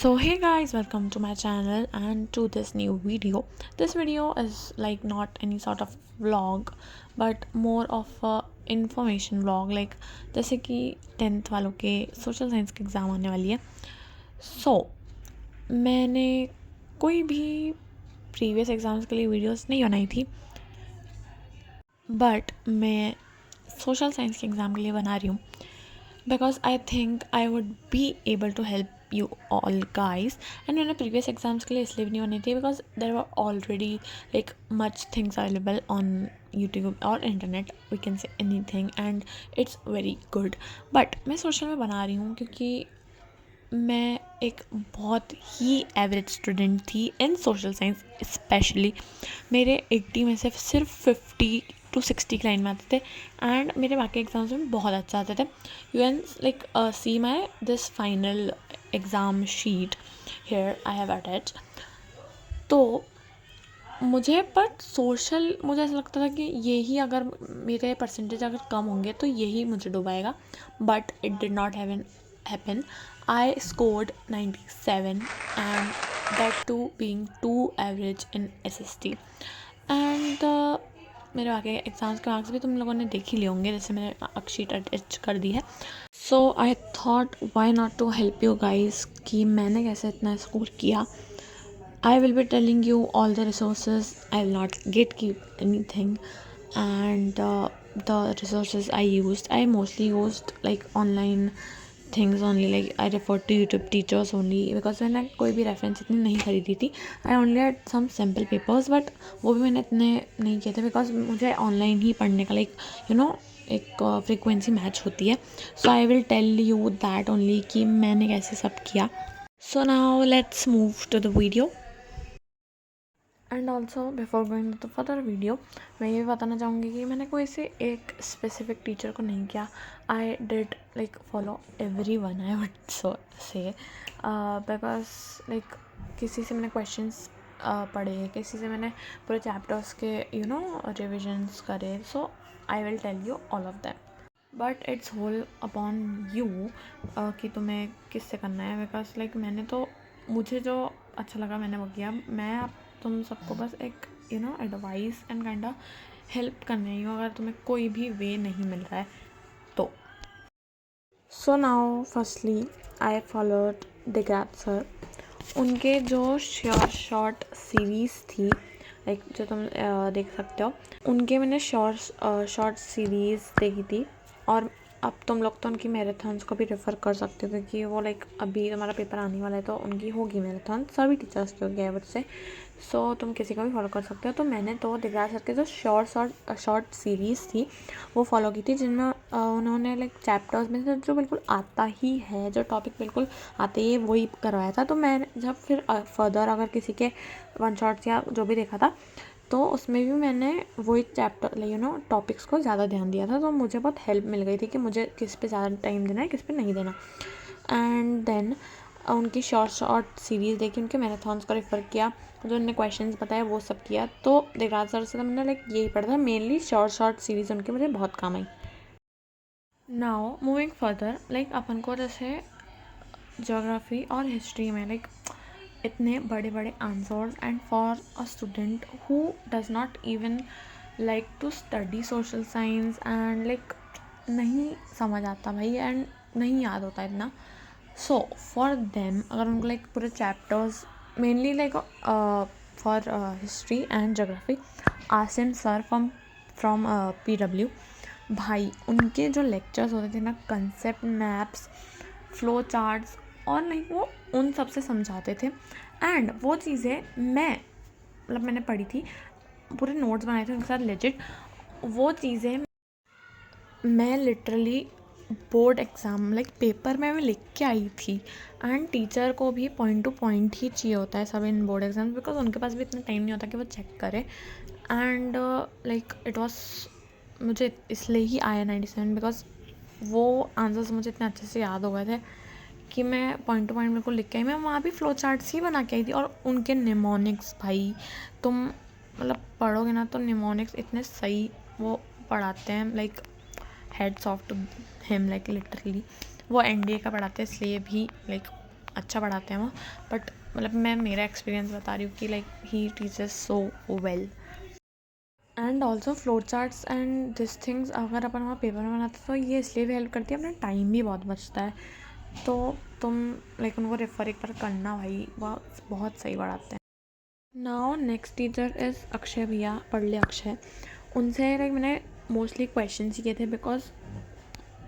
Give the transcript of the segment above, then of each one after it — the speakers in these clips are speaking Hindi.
So hey guys, welcome to my channel and to this new video. This video is like not any sort of vlog but more of a information vlog, like जैसे कि 10th वालों के सोशल साइंस के एग्ज़ाम आने वाली है. So मैंने कोई भी प्रीवियस एग्ज़ाम्स के लिए वीडियोस नहीं बनाई थी, बट मैं सोशल साइंस के एग्ज़ाम के लिए बना रही हूँ because I think I would be able to help you all guys. And मैंने previous exams के लिए इसलिए भी नहीं बनी थी because there were already like much things available on YouTube or internet, we can say anything and it's very good. But मैं सोशल में बना रही हूँ क्योंकि मैं एक बहुत ही एवरेज स्टूडेंट थी इन सोशल साइंस. स्पेशली मेरे 80 में से सिर्फ 50 to 60 लाइन में आते थे एंड मेरे बाकी एग्ज़ाम्स में बहुत अच्छा आते थे. You can like see my this final exam sheet here I have attach. तो मुझे मुझे ऐसा लगता था कि यही अगर मेरे परसेंटेज अगर कम होंगे तो यही मुझे डुबाएगा, but it did not happen. I scored 97 and that too being too average in SST. And मेरे बाकी एग्ज़ाम्स के मार्क्स भी तुम लोगों ने देख ही लिए होंगे, जैसे मैंने अक्षीट अटैच कर दी है. So I thought why not to help you guys कि मैंने कैसे इतना स्कोर किया. I will be telling you all the resources. I will not gatekeep anything. And the resources I used, I mostly used like online things only. Like I referred to YouTube teachers only because मैंने कोई भी रेफरेंस इतनी नहीं खरीदी थी. I only had some sample papers, but वो भी मैंने इतने नहीं किए थे बिकॉज मुझे ऑनलाइन ही पढ़ने का एक फ्रीक्वेंसी मैच होती है. So I will tell you that only कि मैंने कैसे सब किया. So now let's move to the video. And also before going to further video, मैं ये भी बताना चाहूँगी कि मैंने कोई से एक स्पेसिफिक टीचर को नहीं किया. I did like follow every one, I would say because like किसी से मैंने क्वेश्चंस पढ़े, किसी से मैंने पूरे चैप्टर्स के रिविजन्स करे. So I will tell you all of them, but it's whole upon you कि तुम्हें किससे करना है. बिकॉज लाइक मैंने तो मुझे जो अच्छा लगा मैंने वो किया. मैं तुम सबको बस एक advice and kind of help करने ही हूँ अगर तुम्हें कोई भी वे नहीं मिल रहा है तो. So now firstly I followed digraph sir. उनके जो शॉर्ट सीरीज़ थी, लाइक जो तुम देख सकते हो, उनके मैंने शॉर्ट सीरीज़ देखी थी. और अब तुम लोग तो उनकी मैराथन्स को भी रेफ़र कर सकते हो क्योंकि वो लाइक अभी तुम्हारा पेपर आने वाला है तो उनकी होगी मैराथन. सभी टीचर्स की होगी आई वुड से. सो तुम किसी को भी फॉलो कर सकते हो. तो मैंने तो दिग्राज सर के जो शॉर्ट सीरीज़ थी वो फॉलो की थी, जिनमें उन्होंने लाइक चैप्टर्स में से जो बिल्कुल आता ही है, जो टॉपिक बिल्कुल आते ही वही करवाया था. तो मैं जब फिर फर्दर अगर किसी के वन शॉट्स या जो भी देखा था तो उसमें भी मैंने वही चैप्टर टॉपिक्स को ज़्यादा ध्यान दिया था. तो मुझे बहुत हेल्प मिल गई थी कि मुझे किस पे ज़्यादा टाइम देना है, किस पे नहीं देना. एंड देन उनकी शॉर्ट सीरीज़ देखी, उनके मैराथन्स को रेफ़र किया, जो उन्होंने क्वेश्चंस बताए वो सब किया. तो देवराज सर से तो मैंने लाइक यही पढ़ा था. मेनली शॉर्ट सीरीज़ उनकी मुझे बहुत काम आई. नाउ मूविंग फर्दर, लाइक अपन को जैसे ज्योग्राफी और हिस्ट्री में लाइक इतने बड़े बड़े answers, and for a student who does not even like to study social science and like नहीं समझ आता भाई एंड नहीं याद होता इतना. सो फॉर देम अगर उनको लाइक पूरे chapters mainly like for history and geography, Asim sir from PW, भाई उनके जो लेक्चर्स होते थे ना, कंसेप्ट मैप्स, फ्लो चार्ट्स, और लाइक वो उन सब से समझाते थे. एंड वो चीज़ें मैंने पढ़ी थी, पूरे नोट्स बनाए थे उनके साथ लेजिट. वो चीज़ें मैं literally board exam like paper में मैं लिख के आई थी. एंड टीचर को भी पॉइंट टू पॉइंट ही चाहिए होता है सब इन बोर्ड एग्ज़ाम, बिकॉज उनके पास भी इतना टाइम नहीं होता कि वो चेक करे. एंड लाइक इट वॉज, मुझे इसलिए ही आया 97 बिकॉज वो आंसर्स मुझे इतने अच्छे से याद हो गए थे कि मैं पॉइंट टू पॉइंट बिल्कुल लिख के आई. मैं वहाँ भी फ्लो चार्ट्स ही बना के आई थी. और उनके निमोनिक्स भाई, तुम पढ़ोगे ना तो निमोनिक्स इतने सही वो पढ़ाते हैं, like heads off to him, like literally वो NDA का पढ़ाते हैं, इसलिए भी लाइक अच्छा पढ़ाते हैं वो, बट मतलब मैं मेरा एक्सपीरियंस बता रही हूँ कि like he teaches so well. And also float charts and this things अगर अपन वहाँ पेपर में बनाते तो ये इसलिए भी हेल्प करती है, अपना टाइम भी बहुत बचता है। तो तुम लाइक उनको रेफ़र एक बार करना भाई, वह बहुत सही पढ़ाते हैं। Now next teacher is Akshay भैया, पढ़ले अक्षय। उनसे लाइक मैंने मोस्टली क्वेश्चन किए थे, बिकॉज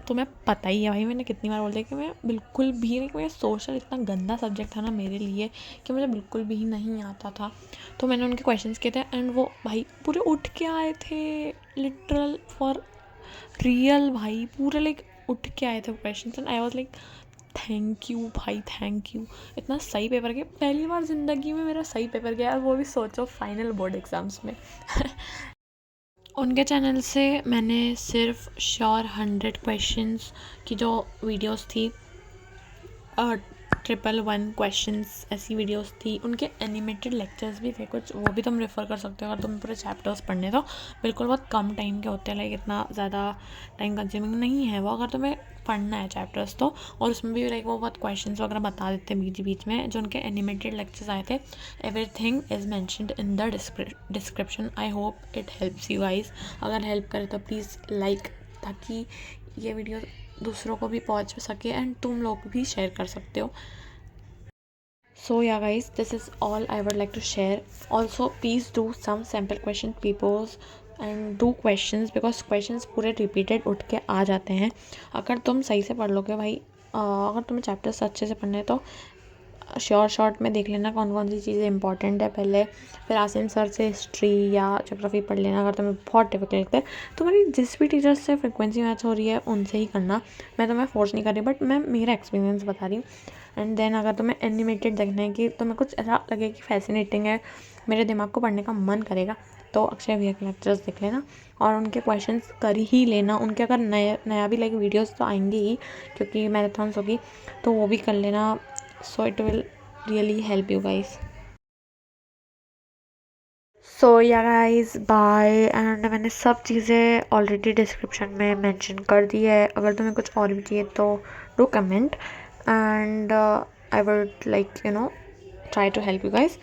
तुम्हें पता ही है भाई, मैंने कितनी बार बोल दिया कि मैं बिल्कुल भी नहीं, मेरा सोशल इतना गंदा सब्जेक्ट था ना मेरे लिए कि मुझे बिल्कुल भी नहीं आता था। तो मैंने उनके क्वेश्चंस किए थे एंड वो भाई पूरे उठ के आए थे, लिटरल फॉर रियल भाई, पूरे लाइक उठ के आए थे question and I was like thank you भाई, थैंक यू। इतना सही पेपर गया, पहली बार ज़िंदगी में मेरा सही पेपर गया, और वो भी सोचो फाइनल बोर्ड एग्ज़ाम्स में। उनके चैनल से मैंने सिर्फ श्योर 100 क्वेश्चंस की जो वीडियोस थी, 111 क्वेश्चंस ऐसी वीडियोस थी। उनके एनिमेटेड लेक्चर्स भी थे कुछ, वो भी तुम रेफ़र कर सकते हो अगर तुम पूरे चैप्टर्स पढ़ने। तो बिल्कुल बहुत कम टाइम के होते हैं, लाइक इतना ज़्यादा टाइम कंज्यूमिंग नहीं है वो, अगर तुम्हें पढ़ना है चैप्टर्स तो। और उसमें भी लाइक वो बहुत क्वेश्चंस वगैरह बता देते हैं बीच बीच में, जो उनके एनिमेटेड लेक्चर्स आए थे। Everything is mentioned in the description. I hope it helps you guys. अगर हेल्प करे तो प्लीज़ लाइक, ताकि ये वीडियो दूसरों को भी पहुंच सके एंड तुम लोग भी शेयर कर सकते हो। So yeah guys, this is all I would like to share. Also please do some sample question papers and do questions, because questions पूरे repeated उठ के आ जाते हैं अगर तुम सही से पढ़ लोगे भाई। अगर तुम्हें चैप्टर्स अच्छे से पढ़ने हैं तो शॉर्ट में देख लेना कौन कौन सी चीज़ें इंपॉर्टेंट है पहले, फिर आसिम सर से हिस्ट्री या ज्योग्राफी पढ़ लेना। अगर तुम्हें बहुत डिफिकल्ट लगता है, तुम्हारी जिस भी टीचर से फ्रिक्वेंसी मैच हो रही है उनसे ही करना। मैं तुम्हें फोर्स नहीं कर रही, बट मैं मेरा एक्सपीरियंस बता रही हूँ। एंड देन अगर तुम्हें एनिमेटेड देखना है कि तुम्हें कुछ ऐसा लगे कि फैसिनेटिंग है, मेरे दिमाग को पढ़ने का मन करेगा, तो अक्षय भैया के लेक्चर्स देख लेना और उनके क्वेश्चंस कर ही लेना। उनके अगर नया भी लाइक वीडियोस तो आएंगे ही, क्योंकि मैराथन्स होगी, तो वो भी कर लेना। So it will really help you guys. So yeah guys bye. And मैंने सब चीज़ें ऑलरेडी डिस्क्रिप्शन में मेंशन कर दी है, अगर तुम्हें कुछ और भी चाहिए तो do comment and I would like try to help you guys.